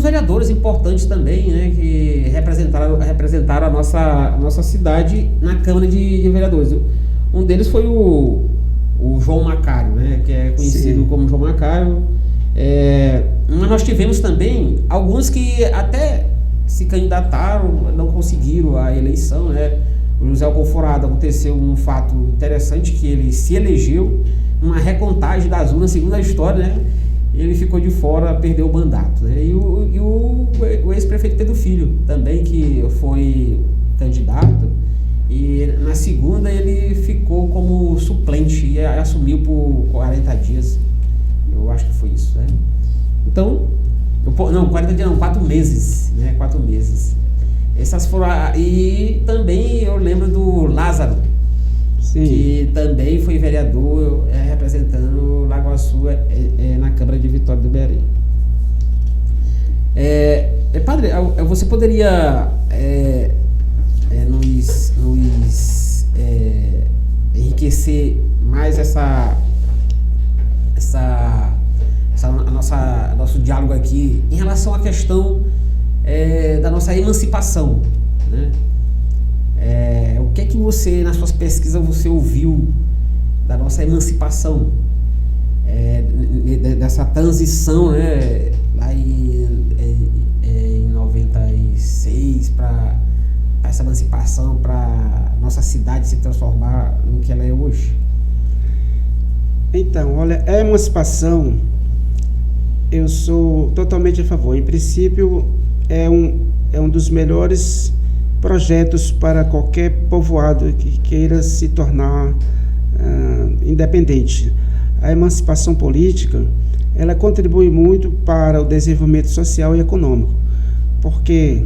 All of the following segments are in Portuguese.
vereadores importantes também, né, que representaram a nossa cidade na Câmara de Vereadores. Um deles foi o João Macário, né, que é conhecido como João Macário. Mas nós tivemos também alguns que até se candidataram, não conseguiram a eleição, né? O José Alconforado, aconteceu um fato interessante, que ele se elegeu, uma recontagem das urnas, segundo a história, né? Ele ficou de fora, perdeu o mandato, né? E o ex-prefeito Pedro Filho também, que foi candidato, e na segunda ele ficou como suplente e assumiu por 40 dias. Eu acho que foi isso, né? Então, não, 40 dias não, 4 meses, né? 4 meses. Essas foram. E também eu lembro do Lázaro, sim, que também foi vereador representando Lagoaçu na Câmara de Vitória do Belém. Padre, você poderia nos enriquecer mais nosso diálogo aqui em relação à questão da nossa emancipação, né? O que é que você, nas suas pesquisas, você ouviu da nossa emancipação, dessa transição, né, lá em 96 para essa emancipação, para nossa cidade se transformar no que ela é hoje? Então, olha, a emancipação, eu sou totalmente a favor. Em princípio, é um dos melhores projetos para qualquer povoado que queira se tornar independente. A emancipação política, ela contribui muito para o desenvolvimento social e econômico, porque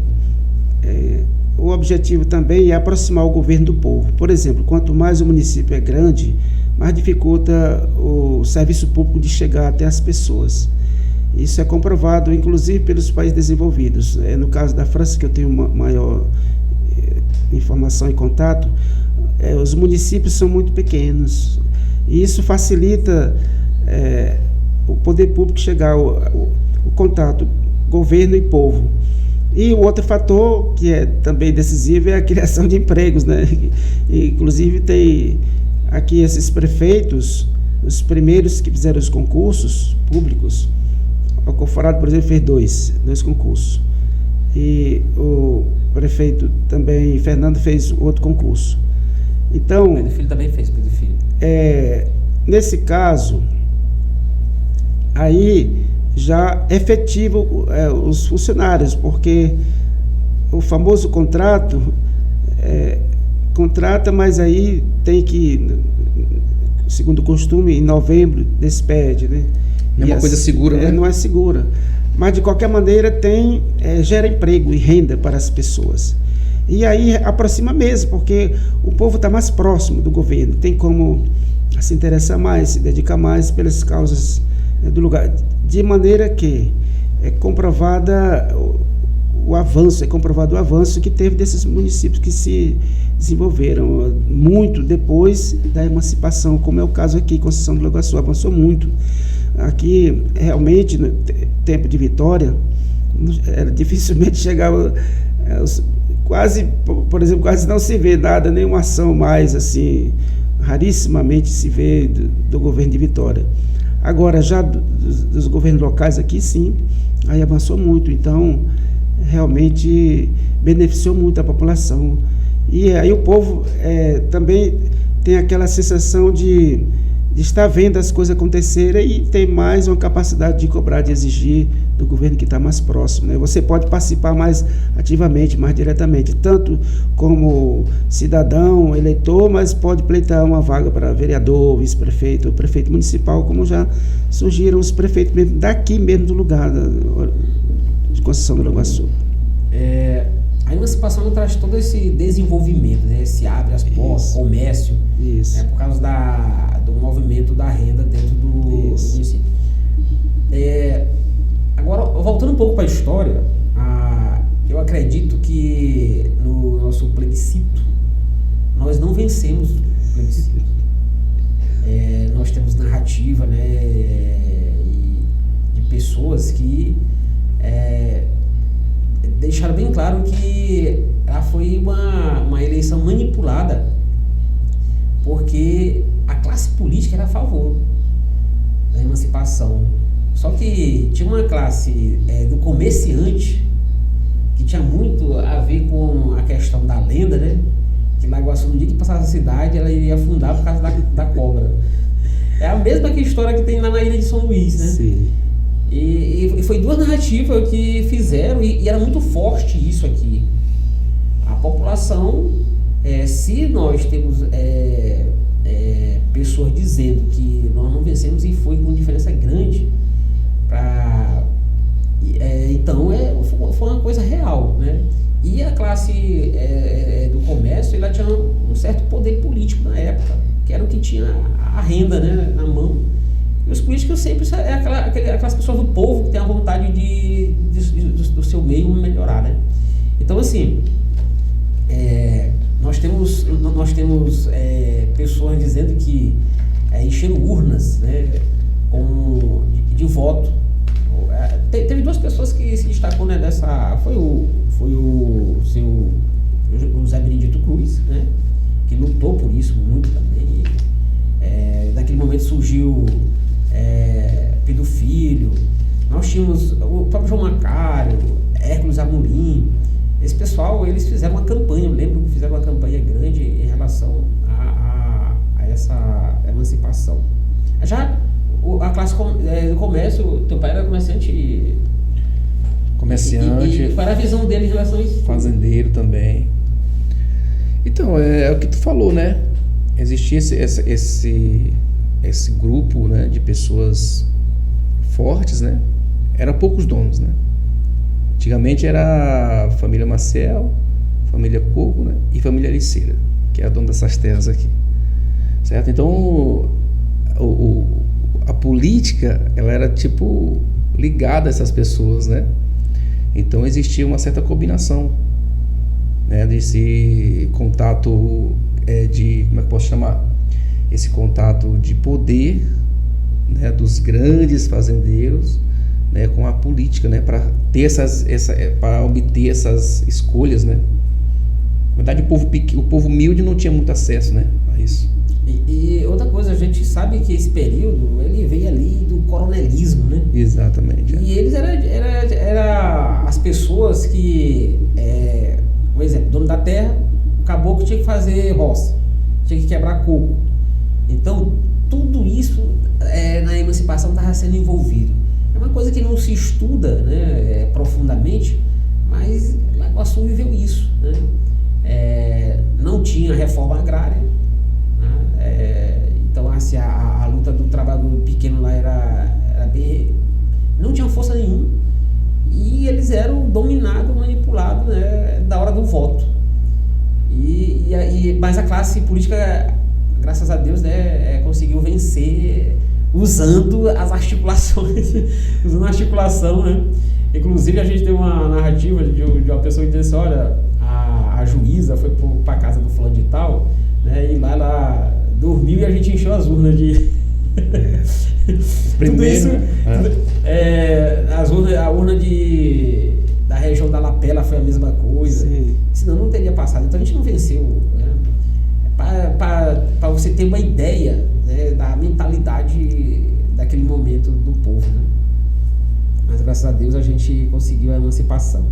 o objetivo também é aproximar o governo do povo. Por exemplo, quanto mais o município é grande, mais dificulta o serviço público de chegar até as pessoas. Isso é comprovado, inclusive, pelos países desenvolvidos. No caso da França, que eu tenho maior informação e contato, os municípios são muito pequenos. E isso facilita o poder público chegar, o contato governo e povo. E o outro fator, que é também decisivo, é a criação de empregos, né? Inclusive, tem aqui esses prefeitos, os primeiros que fizeram os concursos públicos. O Alconforado, por exemplo, fez dois concursos. E o prefeito também, Fernando, fez outro concurso. Então, Pedro Filho também fez, Pedro Filho. Nesse caso, aí já efetiva os funcionários, porque o famoso contrato, contrata, mas aí tem que, segundo o costume, em novembro despede, né? É uma coisa segura, né? Não é segura. Mas, de qualquer maneira, gera emprego e renda para as pessoas. E aí aproxima mesmo, porque o povo está mais próximo do governo, tem como se interessar mais, se dedicar mais pelas causas do lugar. De maneira que é comprovado o avanço que teve desses municípios que se desenvolveram muito depois da emancipação, como é o caso aqui, Conceição do Lagoaçu, avançou muito. Aqui, realmente, no tempo de Vitória, dificilmente chegava, por exemplo, quase não se vê nada, nenhuma ação mais, assim, rarissimamente se vê do governo de Vitória. Agora, já dos governos locais aqui, sim, aí avançou muito, então, realmente beneficiou muito a população. E aí o povo também tem aquela sensação de estar vendo as coisas acontecerem e tem mais uma capacidade de cobrar, de exigir do governo que está mais próximo, né? Você pode participar mais ativamente, mais diretamente, tanto como cidadão, eleitor, mas pode pleitar uma vaga para vereador, vice-prefeito, prefeito municipal, como já surgiram os prefeitos mesmo, daqui mesmo do lugar de Conceição do Lagoaçu. A emancipação traz todo esse desenvolvimento, né? Se abre as portas, comércio, por causa do movimento da renda dentro do município. Agora, voltando um pouco para a história, eu acredito que no nosso plebiscito, nós não vencemos o plebiscito. Nós temos narrativa, né, de pessoas que deixaram bem claro que ela foi uma eleição manipulada, porque a classe política era a favor da emancipação. Só que tinha uma classe do comerciante que tinha muito a ver com a questão da lenda, né? Que Lagoaçu, no dia que passasse a cidade, ela iria afundar por causa da cobra. É a mesma que história que tem lá na ilha de São Luís, né? Sim. E foi duas narrativas que fizeram, e era muito forte isso aqui. A população, se nós temos pessoas dizendo que nós não vencemos e foi com diferença grande, então foi uma coisa real, né? E a classe do comércio, ela tinha um certo poder político na época, que era o que tinha a renda, né, na mão. E os políticos sempre aquelas pessoas do povo que tem a vontade do seu meio melhorar, né? Então, assim, nós temos pessoas dizendo que encheram urnas, né, de voto. Teve duas pessoas que se destacou, né, foi o Zé Benedito Cruz, né, que lutou por isso muito também. Naquele momento surgiu Pedro Filho, nós tínhamos o próprio João Macário, Hércules Amorim. Esse pessoal, eles fizeram uma campanha, eu lembro que fizeram uma campanha grande em relação a essa emancipação. Já a classe do comércio, teu pai era comerciante. E qual era a visão dele em relação a isso? Fazendeiro também. Então, é o que tu falou, né? Existia esse grupo, né, de pessoas fortes, né? Eram poucos donos, né? Antigamente era a família Maciel, família Coco, né? E família Liceira, que é a dona dessas terras aqui, certo? Então a política, ela era tipo ligada a essas pessoas, né? Então existia uma certa combinação, né, desse contato como é que posso chamar? Esse contato de poder, né, dos grandes fazendeiros, né, com a política, né, para ter para obter essas escolhas, né? Na verdade, o povo humilde não tinha muito acesso, né, a isso. E outra coisa, a gente sabe que esse período, ele veio ali do coronelismo, né? Exatamente. E eles eram as pessoas que, por exemplo, dono da terra, o caboclo tinha que fazer roça, tinha que quebrar coco. Então, tudo isso na emancipação estava sendo envolvido. É uma coisa que não se estuda, né, profundamente, mas Lagoaçu viveu isso, né? Não tinha reforma agrária, né? Então, assim, a luta do trabalhador pequeno lá era bem... não tinha força nenhuma, e eles eram dominados, manipulados, né, da hora do voto. Mas a classe política, graças a Deus, né, conseguiu vencer usando as articulações, usando a articulação, né? Inclusive, a gente tem uma narrativa de uma pessoa que disse, olha, a juíza foi para casa do fulano de tal, né, e lá ela dormiu e a gente encheu as urnas de... Tudo isso, a urna da região da Lapela foi a mesma coisa. Sim. Senão não teria passado. Então a gente não venceu, né? Para você ter uma ideia, né, da mentalidade daquele momento do povo, né? Mas graças a Deus a gente conseguiu a emancipação.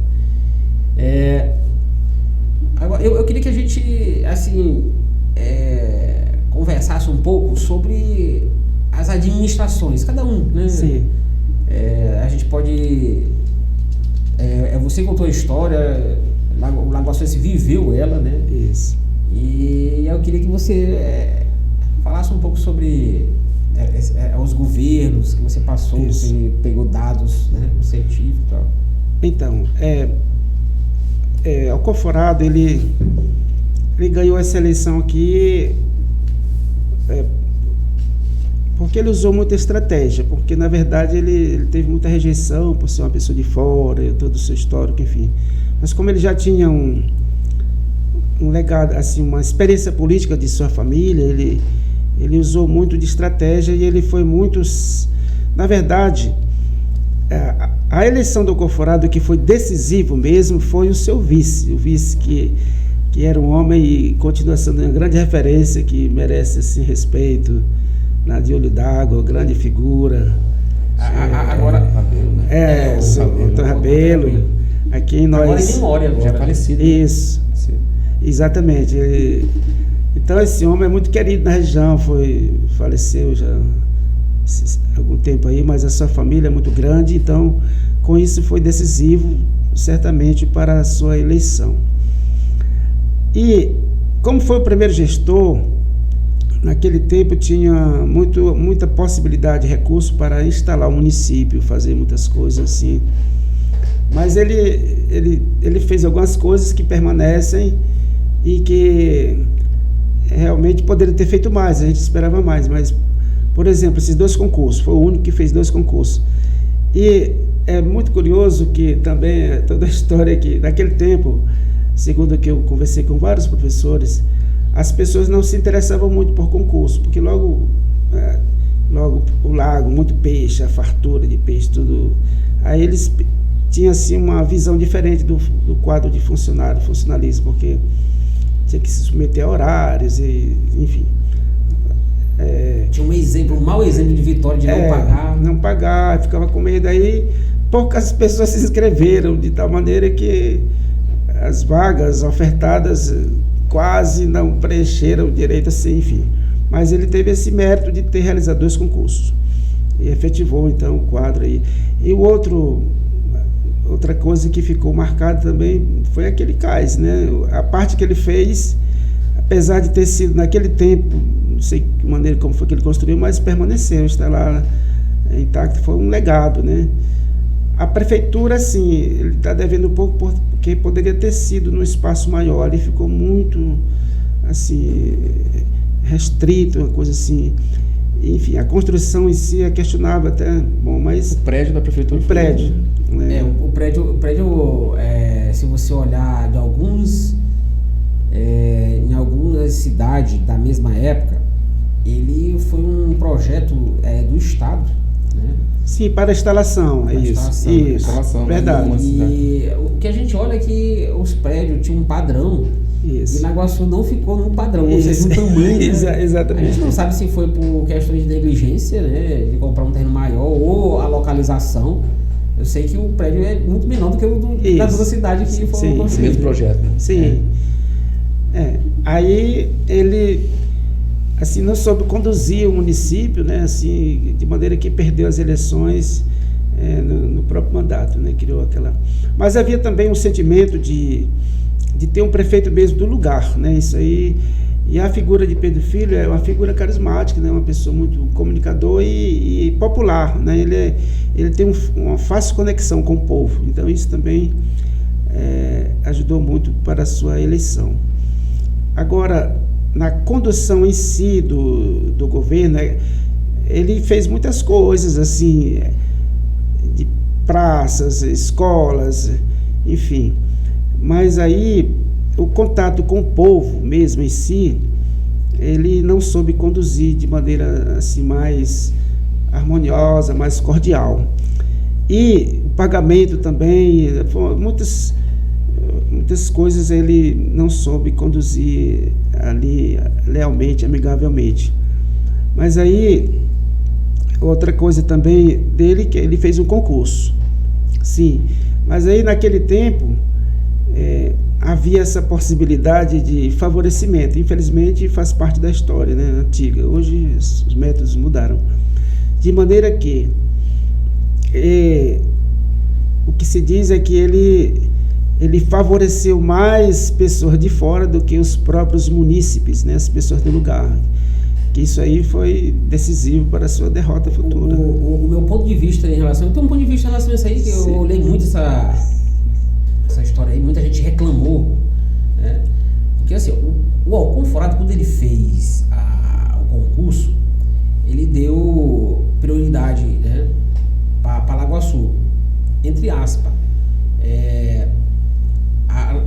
Agora, eu queria que a gente, assim, conversasse um pouco sobre as administrações, cada um, né? Sim. A gente pode... você contou a história, o Lagoaçuense viveu ela, né? Isso. E eu queria que você falasse um pouco sobre os governos que você passou, isso. Você pegou dados, né, científicos e tal. Então, o Alcoforado, ele ganhou essa eleição aqui porque ele usou muita estratégia, porque na verdade ele teve muita rejeição por ser uma pessoa de fora, todo o seu histórico, enfim. Mas como ele já tinha um legado, assim, uma experiência política de sua família, ele usou muito de estratégia e ele foi muito... Na verdade, A eleição do Conforado, que foi decisivo mesmo, foi o seu vice. O vice que era um homem e continua sendo uma grande referência, que merece esse respeito, na de Olho d'Água, grande figura. Agora, Rabelo, né? Antônio Rabelo, a quem nós... Agora em memória, agora. Já é falecido. Isso, exatamente. Então esse homem é muito querido na região, faleceu já há algum tempo aí, mas a sua família é muito grande, então com isso foi decisivo, certamente, para a sua eleição. E como foi o primeiro gestor, naquele tempo tinha muita possibilidade de recurso para instalar o município, fazer muitas coisas assim. Mas ele fez algumas coisas que permanecem e que realmente poderia ter feito mais, a gente esperava mais. Mas, por exemplo, esses 2 concursos, foi o único que fez 2 concursos. E é muito curioso que também toda a história que, naquele tempo, segundo que eu conversei com vários professores, as pessoas não se interessavam muito por concurso, porque logo o lago, muito peixe, a fartura de peixe, tudo. Aí eles tinham assim uma visão diferente do quadro de funcionalismo, porque tinha que se submeter a horários, e, enfim. Tinha um mau exemplo de Vitória de não pagar. Não pagar, ficava com medo. Aí poucas pessoas se inscreveram, de tal maneira que as vagas ofertadas quase não preencheram direito assim, enfim. Mas ele teve esse mérito de ter realizado 2 concursos e efetivou então o quadro aí. E outra coisa que ficou marcada também foi aquele cais, né? A parte que ele fez, apesar de ter sido naquele tempo, não sei que maneira como foi que ele construiu, mas permaneceu, está lá intacto, foi um legado, né? A prefeitura, sim, ele está devendo um pouco porque poderia ter sido num espaço maior, ele ficou muito, assim, restrito, uma coisa assim. Enfim, a construção em si é questionável até, bom, mas... O prédio da prefeitura o prédio. O prédio, se você olhar de em algumas cidades da mesma época, ele foi um projeto do Estado, né? Sim, para a instalação, isso. Verdade. E o que a gente olha é que os prédios tinham um padrão. Isso. E Lagoaçu não ficou num padrão, ou seja, um tamanho, né? Exatamente. A gente não sabe se foi por questões de negligência, né, de comprar um terreno maior, ou a localização. Eu sei que o prédio é muito menor do que o da outra cidade que foi construído. O mesmo projeto, né? Sim. Aí ele, assim, não soube conduzir o município, né, assim, de maneira que perdeu as eleições no próprio mandato, né, criou aquela... Mas havia também um sentimento de ter um prefeito mesmo do lugar, né, isso aí. E a figura de Pedro Filho é uma figura carismática, né, uma pessoa muito comunicador e popular, né, ele tem uma fácil conexão com o povo, então isso também ajudou muito para a sua eleição. Agora, na condução em si do governo, ele fez muitas coisas, assim, de praças, escolas, enfim. Mas aí, o contato com o povo mesmo em si, ele não soube conduzir de maneira assim, mais harmoniosa, mais cordial. E o pagamento também, muitas coisas ele não soube conduzir ali lealmente, amigavelmente. Mas aí, outra coisa também dele, que ele fez um concurso. Sim, mas aí naquele tempo havia essa possibilidade de favorecimento. Infelizmente faz parte da história, né, antiga. Hoje os métodos mudaram. De maneira que o que se diz é que ele favoreceu mais pessoas de fora do que os próprios munícipes, né, as pessoas do lugar. Que isso aí foi decisivo para a sua derrota futura. O meu ponto de vista em relação... Eu tenho um ponto de vista em relação a isso aí, que eu olhei muito essa história aí, muita gente reclamou, né? Porque assim, o Alconforado, quando ele fez o concurso, ele deu prioridade, né, para Lagoaçu, entre aspas.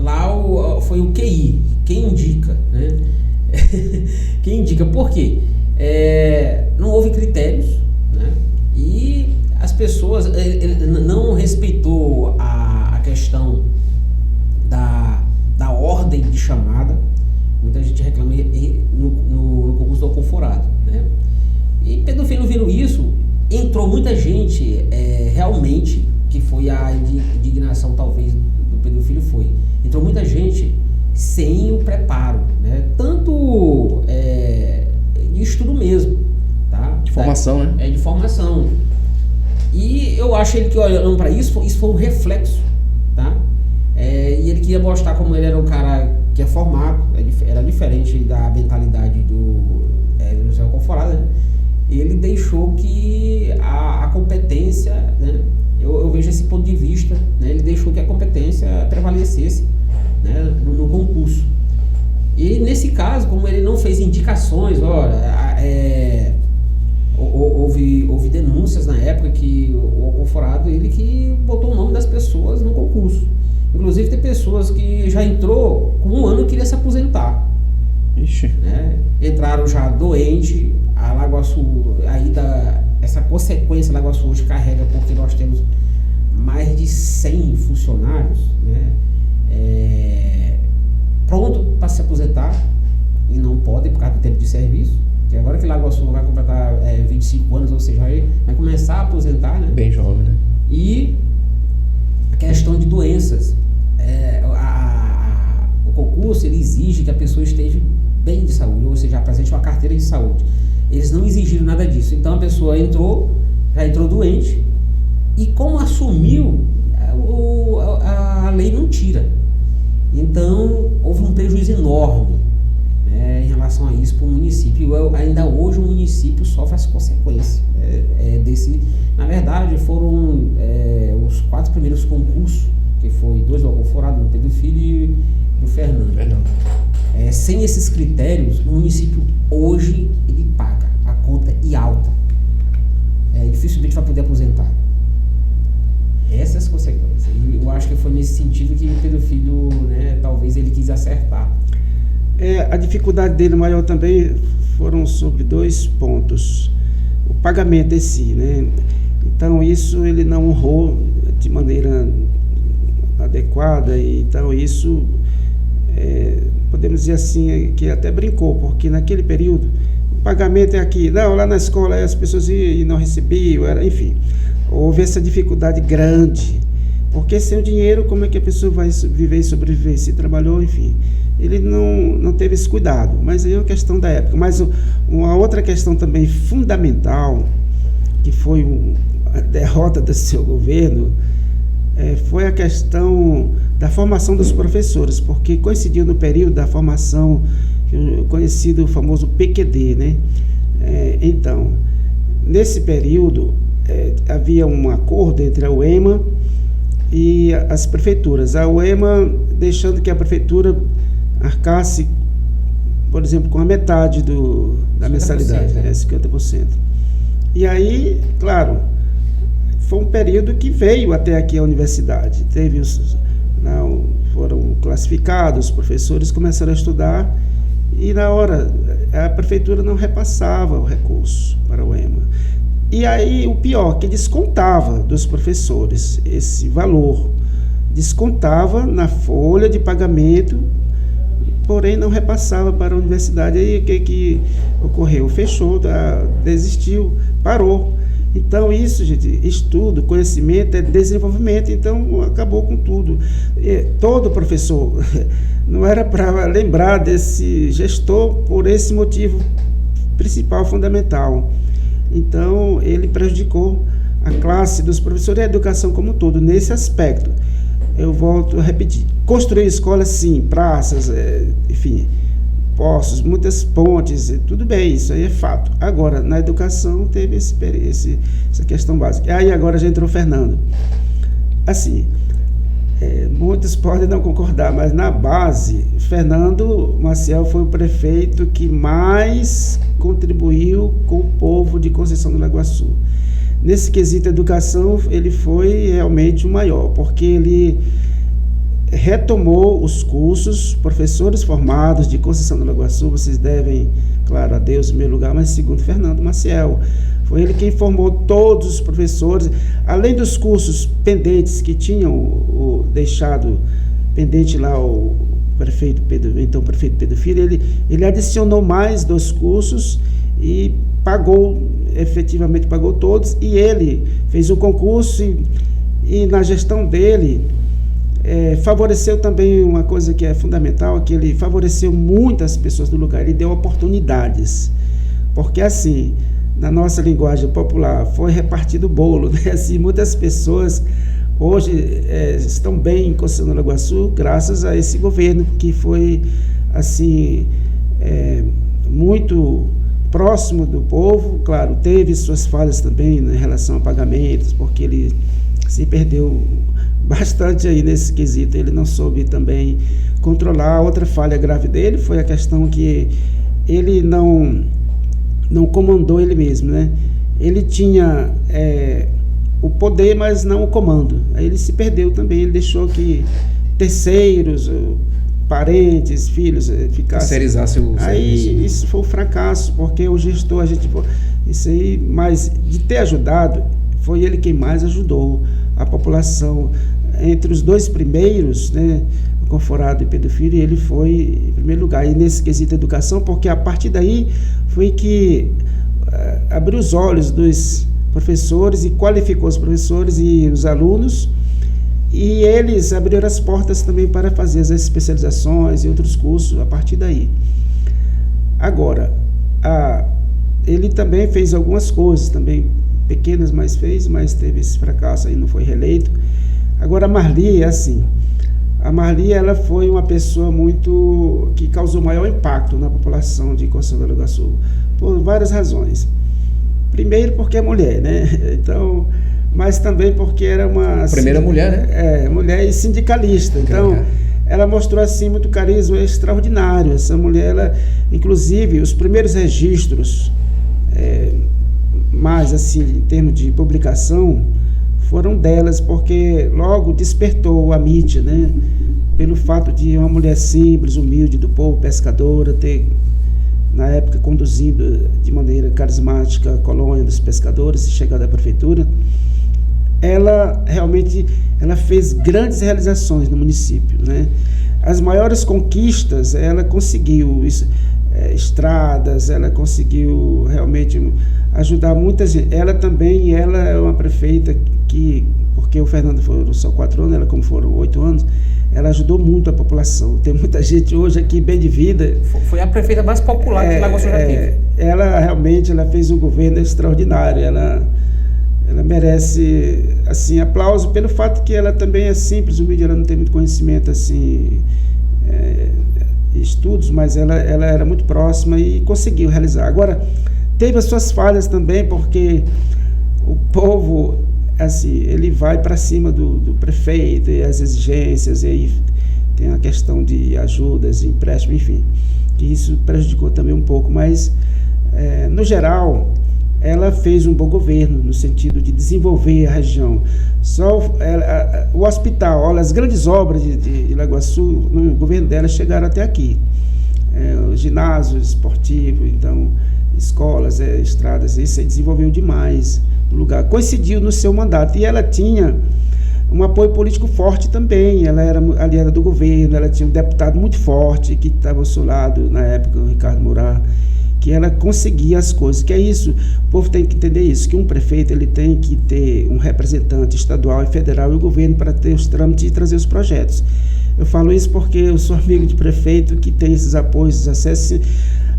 Lá foi o QI, quem indica, né? Quem indica, por quê? Não houve critérios, né? E as pessoas, ele não respeitou a questão da ordem de chamada. Muita gente reclama no concurso do Alcoforado, né? E Pedro Filho, vendo isso, entrou muita gente, realmente, que foi a indignação talvez do Pedro Filho, entrou muita gente sem o preparo, né? Tanto de estudo mesmo, tá? De formação, né? De formação. E eu acho que olhando para isso foi um reflexo, tá? E ele queria mostrar como ele era um cara que é formado, era diferente da mentalidade do José Alcoforado, né? Ele deixou que a competência, né? Eu vejo esse ponto de vista, né? Ele deixou que a competência prevalecesse, né? no concurso. E nesse caso, como ele não fez indicações, houve denúncias na época que o Alcoforado, ele que botou o nome das pessoas no concurso. Inclusive tem pessoas que já entrou com 1 ano e queria se aposentar. Ixi. Né? Entraram já doente, a Lagoa Sul, essa consequência a Lagoa Sul hoje carrega, porque nós temos mais de 100 funcionários, né? Pronto para se aposentar e não podem por causa do tempo de serviço. Que agora que Lagoa Sul vai completar 25 anos, ou seja, vai começar a aposentar, né? Bem jovem, né? E a questão de doenças. O concurso, ele exige que a pessoa esteja bem de saúde, ou seja, apresente uma carteira de saúde. Eles não exigiram nada disso. Então a pessoa já entrou doente, e como assumiu, a lei não tira. Então houve um prejuízo enorme, né, em relação a isso para o município. Ainda hoje o município sofre as consequências na verdade foram os 4 primeiros concursos, que foi 2 do Alcoforado, do Pedro Filho e do Fernando. Sem esses critérios, o município hoje ele paga a conta e alta. Dificilmente vai poder aposentar. Essas consequências. E eu acho que foi nesse sentido que o Pedro Filho, né, talvez ele quis acertar. A dificuldade dele maior também foram sobre 2 pontos. O pagamento em si, né? Então isso ele não honrou de maneira adequada, e então isso podemos dizer assim, que até brincou, porque naquele período o pagamento é aqui, lá na escola as pessoas iam e não recebiam, enfim, houve essa dificuldade grande, porque sem o dinheiro como é que a pessoa vai viver e sobreviver? Se trabalhou, enfim, ele não teve esse cuidado, mas aí é uma questão da época. Mas uma outra questão também fundamental, que foi a derrota do seu governo, foi a questão da formação dos professores, porque coincidiu no período da formação, conhecido o famoso PQD, né? Então, nesse período, havia um acordo entre a UEMA e as prefeituras. A UEMA deixando que a prefeitura arcasse, por exemplo, com a metade da mensalidade, 50%. E aí, claro, foi um período que veio até aqui a universidade. Foram classificados, os professores começaram a estudar, e na hora a prefeitura não repassava o recurso para o UEMA. E aí o pior, que descontava dos professores esse valor, descontava na folha de pagamento, porém não repassava para a universidade. Aí o que ocorreu? Fechou, desistiu, parou. Então isso, gente, estudo, conhecimento é desenvolvimento, então acabou com tudo. Todo professor, não era para lembrar desse gestor por esse motivo principal, fundamental. Então ele prejudicou a classe dos professores e a educação como um todo, nesse aspecto. Eu volto a repetir, construir escolas sim, praças, enfim, postos, muitas pontes, tudo bem, isso aí é fato. Agora, na educação teve essa questão básica. Aí agora já entrou o Fernando. Assim, muitos podem não concordar, mas na base, Fernando Maciel foi o prefeito que mais contribuiu com o povo de Conceição do Lagoa Sul. Nesse quesito educação, ele foi realmente o maior, porque ele retomou os cursos, professores formados de Conceição do Lago Açu, vocês devem, claro, a Deus em primeiro lugar, mas segundo Fernando Maciel. Foi ele quem formou todos os professores, além dos cursos pendentes que tinham deixado pendente lá o prefeito Pedro Filho, ele adicionou mais 2 cursos e efetivamente pagou todos, e ele fez o concurso e na gestão dele favoreceu também uma coisa que é fundamental, que ele favoreceu muitas pessoas do lugar, ele deu oportunidades, porque assim, na nossa linguagem popular, foi repartido o bolo, né? Assim, muitas pessoas hoje estão bem em Conceição do Lago Açu graças a esse governo que foi assim muito próximo do povo. Claro, teve suas falhas também em relação a pagamentos, porque ele se perdeu bastante aí nesse quesito, ele não soube também controlar. Outra falha grave dele foi a questão que ele não comandou ele mesmo, né? Ele tinha o poder, mas não o comando. Aí ele se perdeu também, ele deixou que terceiros, parentes, filhos ficassem... Terceirizasse o serviço. Aí isso foi um fracasso, porque o gestor, isso aí, mas de ter ajudado, foi ele quem mais ajudou a população. Entre os 2 primeiros, né, o Conforado e Pedro Filho, ele foi em primeiro lugar, e nesse quesito educação, porque a partir daí foi que abriu os olhos dos professores e qualificou os professores e os alunos, e eles abriram as portas também para fazer as especializações e outros cursos a partir daí. Agora, ele também fez algumas coisas, também pequenas, mas teve esse fracasso aí, não foi reeleito. Agora, a Marli é assim, a Marli, ela foi uma pessoa que causou maior impacto na população de Conceição do Lago Açu, por várias razões. Primeiro porque é mulher, né? Então, mas também porque era uma... Primeira mulher, né? Mulher e sindicalista. Então, ela mostrou assim muito carisma extraordinário. Essa mulher, ela, inclusive, os primeiros registros, mais assim, em termos de publicação, foram delas, porque logo despertou a mídia, né? Pelo fato de uma mulher simples, humilde do povo, pescadora, ter, na época, conduzido de maneira carismática a colônia dos pescadores e chegada à prefeitura. Ela realmente fez grandes realizações no município, né? As maiores conquistas, ela conseguiu estradas, ela conseguiu realmente ajudar muita gente. Ela é uma prefeita que, porque o Fernando foram só 4 anos, ela como foram 8 anos, ela ajudou muito a população. Tem muita gente hoje aqui bem de vida. Foi a prefeita mais popular que Lagoa Açu já teve. Ela realmente fez um governo extraordinário. Ela merece assim aplauso pelo fato que ela também é simples, humilde, ela não tem muito conhecimento assim, estudos, mas ela era muito próxima e conseguiu realizar. Agora, teve as suas falhas também, porque o povo, assim, ele vai para cima do prefeito e as exigências, e aí tem a questão de ajudas, empréstimo, enfim, que isso prejudicou também um pouco, mas no geral ela fez um bom governo no sentido de desenvolver a região. Só o hospital, olha, as grandes obras de Lagoa Açu, no governo dela chegaram até aqui. O ginásio esportivo, então, escolas, estradas, isso aí desenvolveu demais no lugar. Coincidiu no seu mandato, e ela tinha um apoio político forte também. Ela era aliada do governo, ela tinha um deputado muito forte que estava ao seu lado na época, o Ricardo Moura, que ela conseguia as coisas, que é isso, o povo tem que entender isso, que um prefeito ele tem que ter um representante estadual e federal e o governo para ter os trâmites e trazer os projetos. Eu falo isso porque eu sou amigo de prefeito que tem esses apoios, esses acessos,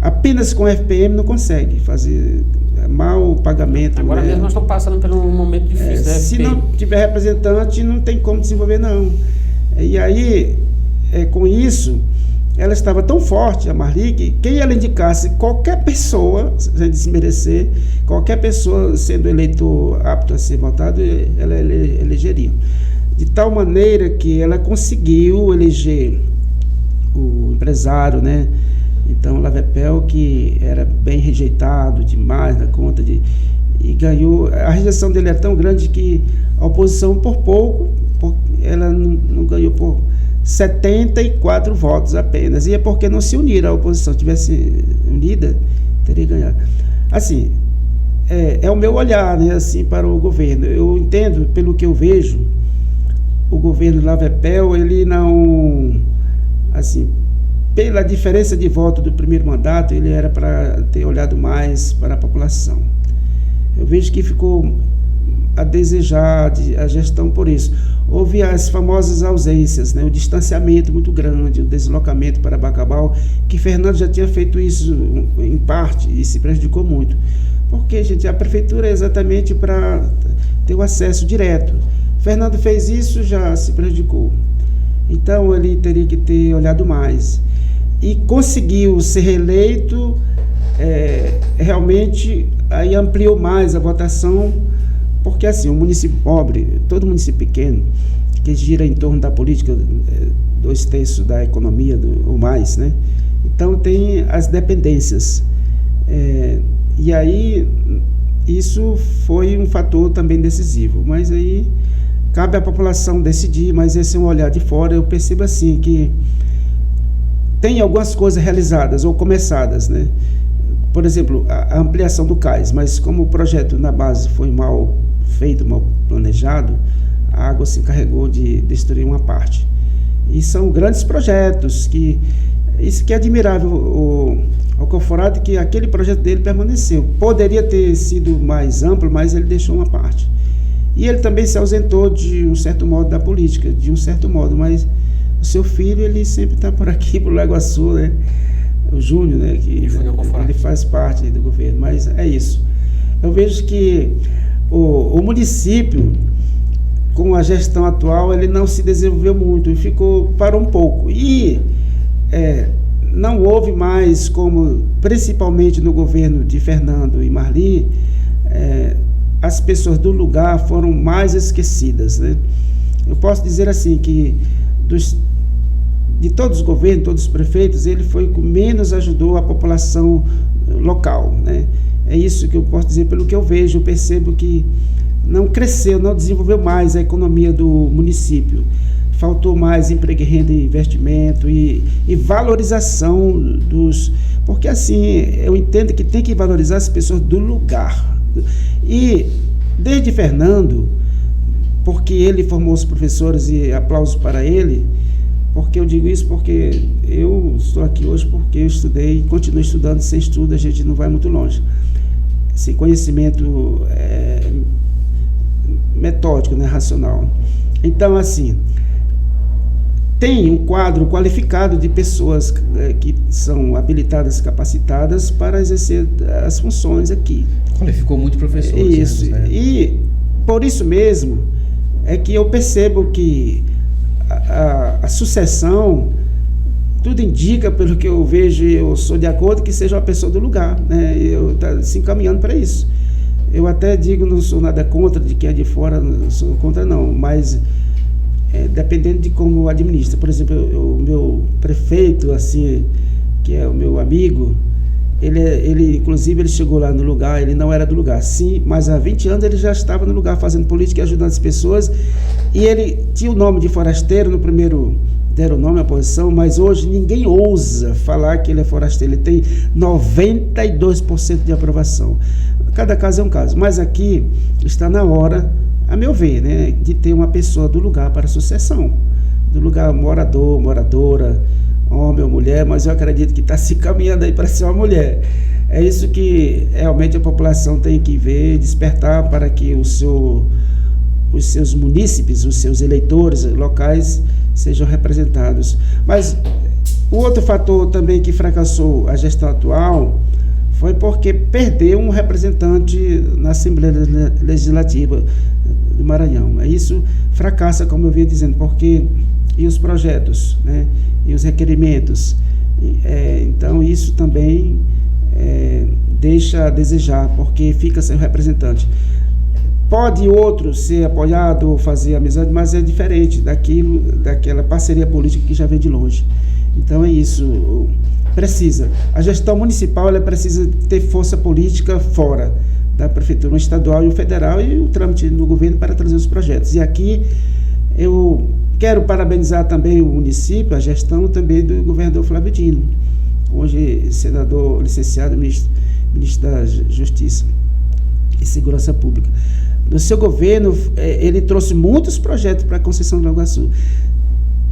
apenas com FPM não consegue fazer mal o pagamento. Agora mesmo nós estamos passando por um momento difícil. Se não tiver representante, não tem como desenvolver, não. E aí, com isso, ela estava tão forte, a Marli, que quem ela indicasse, qualquer pessoa, sem desmerecer, qualquer pessoa sendo eleitor apto a ser votado, ela elegeria. De tal maneira que ela conseguiu eleger o empresário, né? Então, Lavepel, que era bem rejeitado demais na conta e ganhou. A rejeição dele é tão grande que a oposição, por pouco, ela não ganhou por 74 votos apenas. E é porque não se uniram, a oposição tivesse unida, teria ganhado. Assim, é o meu olhar, né, assim, para o governo. Eu entendo, pelo que eu vejo, o governo Lavepel, ele não, assim, pela diferença de voto do primeiro mandato, ele era para ter olhado mais para a população. Eu vejo que ficou a desejar a gestão por isso. Houve as famosas ausências, né, o distanciamento muito grande, o deslocamento para Bacabal, que Fernando já tinha feito isso em parte e se prejudicou muito. Porque, gente, a prefeitura é exatamente para ter o acesso direto. Fernando fez isso, já se prejudicou. Então, ele teria que ter olhado mais. E conseguiu ser reeleito, realmente, aí ampliou mais a votação, porque, assim, um município pobre, todo município pequeno, que gira em torno da política, 2/3 da economia, ou mais, né? Então, tem as dependências. E aí, isso foi um fator também decisivo. Mas aí, cabe à população decidir, mas esse é um olhar de fora. Eu percebo, assim, que tem algumas coisas realizadas ou começadas, né? Por exemplo, a ampliação do cais, mas como o projeto na base foi mal feito, mal planejado, a água se encarregou de destruir uma parte. E são grandes projetos, isso que é admirável o Conforado, que aquele projeto dele permaneceu. Poderia ter sido mais amplo, mas ele deixou uma parte. E ele também se ausentou de um certo modo da política, mas o seu filho, ele sempre está por aqui, por Lagoa Sul, né? O Júnior, né? Que ele faz parte do governo, mas é isso. Eu vejo que o município, com a gestão atual, ele não se desenvolveu muito, parou um pouco. E não houve mais, como principalmente no governo de Fernando e Marli, as pessoas do lugar foram mais esquecidas, né? Eu posso dizer assim que de todos os governos, todos os prefeitos, ele foi o que menos ajudou a população local, né? É isso que eu posso dizer pelo que eu vejo. Eu percebo que não cresceu, não desenvolveu mais a economia do município. Faltou mais emprego, renda e investimento e valorização porque assim, eu entendo que tem que valorizar as pessoas do lugar. E desde Fernando, porque ele formou os professores, e aplausos para ele, porque eu digo isso porque eu estou aqui hoje porque eu estudei e continuo estudando. Sem estudo a gente não vai muito longe. Esse conhecimento metódico, né, racional. Então, assim, tem um quadro qualificado de pessoas que são habilitadas, capacitadas para exercer as funções aqui. Qualificou muito professores. Isso, né? E por isso mesmo é que eu percebo que a sucessão, tudo indica, pelo que eu vejo, eu sou de acordo que seja uma pessoa do lugar, né? Eu estou se encaminhando para isso. Eu até digo, não sou nada contra de quem é de fora, não sou contra não, mas dependendo de como administra. Por exemplo, o meu prefeito, assim, que é o meu amigo, ele inclusive ele chegou lá no lugar, ele não era do lugar, sim, mas há 20 anos ele já estava no lugar fazendo política e ajudando as pessoas, e ele tinha o nome de forasteiro. No primeiro deram o nome à posição, mas hoje ninguém ousa falar que ele é forasteiro. Ele tem 92% de aprovação. Cada caso é um caso, mas aqui está na hora, a meu ver, né, de ter uma pessoa do lugar para a sucessão, do lugar morador, moradora, homem ou mulher, mas eu acredito que está se caminhando aí para ser uma mulher. É isso que realmente a população tem que ver, despertar para que os seus munícipes, os seus eleitores locais sejam representados. Mas o outro fator também que fracassou a gestão atual foi porque perdeu um representante na Assembleia Legislativa do Maranhão. Isso fracassa, como eu vinha dizendo, porque e os projetos, né, e os requerimentos. Então, isso também deixa a desejar, porque fica sem representante. Pode outro ser apoiado ou fazer amizade, mas é diferente daquela parceria política que já vem de longe. Então, é isso. A gestão municipal ela precisa ter força política fora da prefeitura, o estadual e o federal, e o trâmite no governo para trazer os projetos. E aqui eu Quero parabenizar também o município, a gestão também do governador Flávio Dino, hoje senador licenciado, ministro da Justiça e Segurança Pública. No seu governo, ele trouxe muitos projetos para a Conceição do Lago Açu.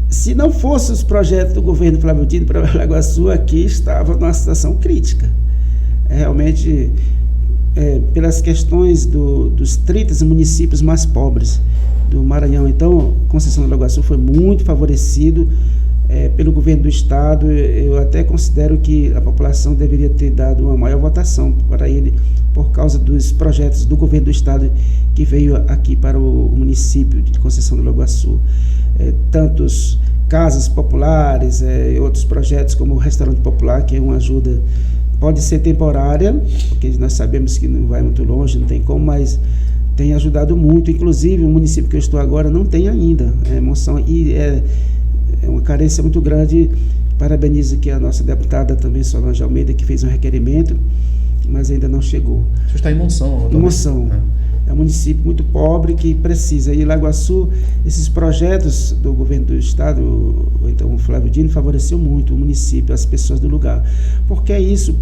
Se não fossem os projetos do governo Flávio Dino para o Lago Açu, aqui estava numa situação crítica. Realmente, pelas questões dos 30 municípios mais pobres do Maranhão. Então, Conceição do Lago Açu foi muito favorecido pelo governo do estado. Eu até considero que a população deveria ter dado uma maior votação para ele, por causa dos projetos do governo do estado que veio aqui para o município de Conceição do Lago Açu. Tantos casas populares, outros projetos como o restaurante popular, que é uma ajuda, pode ser temporária, porque nós sabemos que não vai muito longe, não tem como, mas tem ajudado muito. Inclusive o município que eu estou agora não tem ainda moção, e é uma carência muito grande. Parabenizo aqui a nossa deputada também, Solange Almeida, que fez um requerimento, mas ainda não chegou. O senhor está em Monção? Em Monção. É um município muito pobre que precisa. E Lago Açu, esses projetos do governo do estado, ou então o Flávio Dino, favoreceu muito o município, as pessoas do lugar. Porque é isso,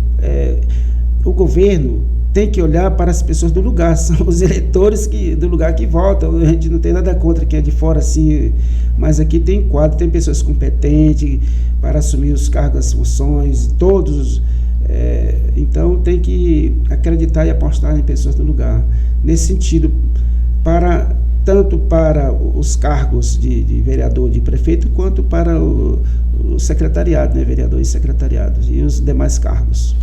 o governo tem que olhar para as pessoas do lugar, são os eleitores do lugar que votam. A gente não tem nada contra quem é de fora, assim, mas aqui tem quadro, tem pessoas competentes para assumir os cargos, as funções, todos. Então tem que acreditar e apostar em pessoas do lugar, nesse sentido, tanto para os cargos de vereador, de prefeito, quanto para o secretariado, né, vereador e secretariado, e os demais cargos.